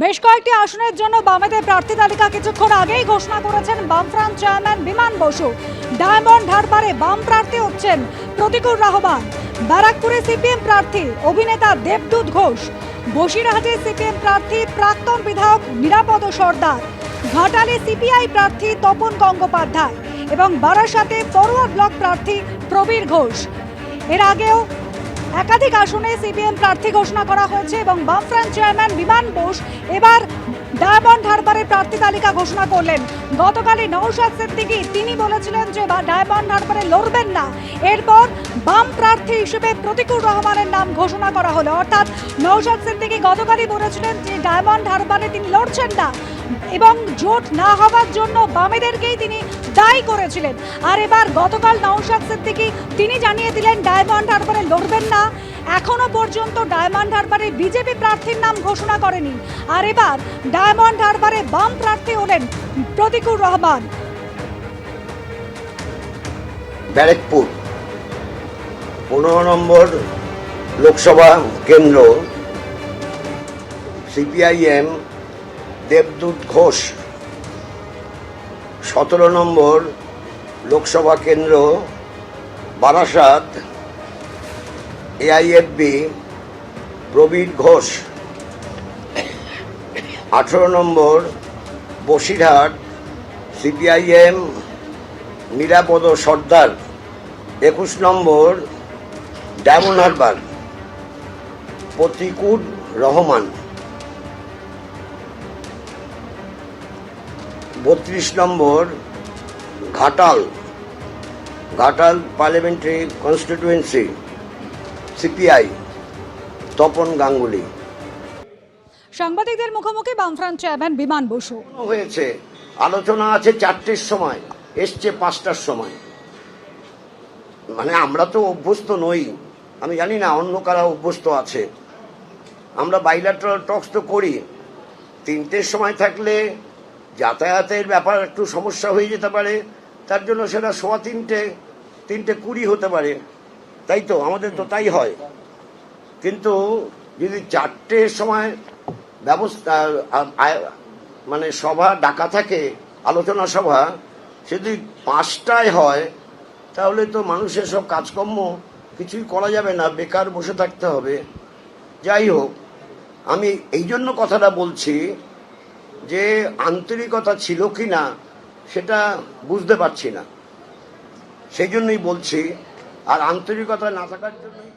বেশ কয়েকটি আসনের জন্য বামেদের প্রার্থী তালিকা কিছুক্ষণ আগেই ঘোষণা করেছেন বামফ্রন্ট চেয়ারম্যান বিমান বসু। ডায়মন্ড হারবারে বাম প্রার্থী হচ্ছেন প্রতিকুর রহমান, ব্যারাকপুরে সিপিএম প্রার্থী অভিনেতা দেবদূত ঘোষ, বসিরহাটে সিপিএম প্রার্থী প্রাক্তন বিধায়ক নিরাপদ সর্দার, ঘাটালে সিপিআই প্রার্থী তপন গঙ্গোপাধ্যায় এবং বারাসাতে ফরওয়ার্ড ব্লক প্রার্থী প্রবীর ঘোষ। এর আগেও একাধিক আসনে সিপিএম প্রার্থী ঘোষণা করা হয়েছে এবং বামফ্রন্ট চেয়ারম্যান বিমান বোস এবার ডায়মন্ড হারবারের প্রার্থী তালিকা ঘোষণা করলেন। গতকালই নওশাদ সিদ্দিকী তিনি বলেছিলেন যে ডায়মন্ড হারবারে লড়বেন না, এরপর বাম প্রার্থী হিসেবে প্রতিকুর রহমানের নাম ঘোষণা করা হলো। অর্থাৎ নওশাদ সিদ্দিকী গতকালই বলেছিলেন যে ডায়মন্ড হারবারে তিনি লড়ছেন না এবং জোট না হওয়ার জন্য বামেদেরকেই তিনি দায়ী করেছিলেন। আর এবার গতকাল নওশাদ সিদ্দিকী তিনি জানিয়ে দিলেন ডায়মন্ড হারবারে লড়বেন না। এখনো পর্যন্ত ডায়মন্ড হারবারে বিজেপি প্রার্থীর নাম ঘোষণা করেনি, আর এবার ডায়মন্ড হারবারে বাম প্রার্থী হলেন প্রতিকুর রহমান। ব্যারাকপুর 15 নম্বর লোকসভা কেন্দ্র সিপিআইএম দেবদূত ঘোষ, 17 নম্বর লোকসভা কেন্দ্র বারাসাত এআইএফবি প্রবীর ঘোষ, 18 নম্বর বসিরহাট সিপিআইএম নিরাপদ সর্দার, 21 নম্বর ডায়মন্ড হারবার প্রতিকুর রহমান, 32 নম্বর Ghatal parliamentary constituency CPI Tapan Ganguly. সাংবাদিকদের মুখোমুখি বামফ্রন্ট চেয়ারম্যান বিমান বসু। হয়েছে আলোচনা আছে 4টের সময়, এসছে 5টার সময়। মানে আমরা তো অভ্যস্ত নই, আমি জানি না অন্য কারা অভ্যস্ত আছে। আমরা বাইল্যাটারাল টক্স তো করি, 3টের সময় থাকলে যাতায়াতের ব্যাপার একটু সমস্যা হয়ে যেতে পারে, তার জন্য সেটা 3:20 হতে পারে, তাই তো আমাদের তো তাই হয়। কিন্তু যদি 4টের সময় ব্যবস্থা মানে সভা ডাকা থাকে, আলোচনা সভা, যদি 5টায় হয় তাহলে তো মানুষের সব কাজকর্ম কিছুই করা যাবে না, বেকার বসে থাকতে হবে। যাই হোক, আমি এই জন্য কথাটা বলছি যে আন্তরিকতা ছিল কি না সেটা বুঝতে পারছি না, সেই জন্যই বলছি। আর আন্তরিকতা না থাকার জন্যই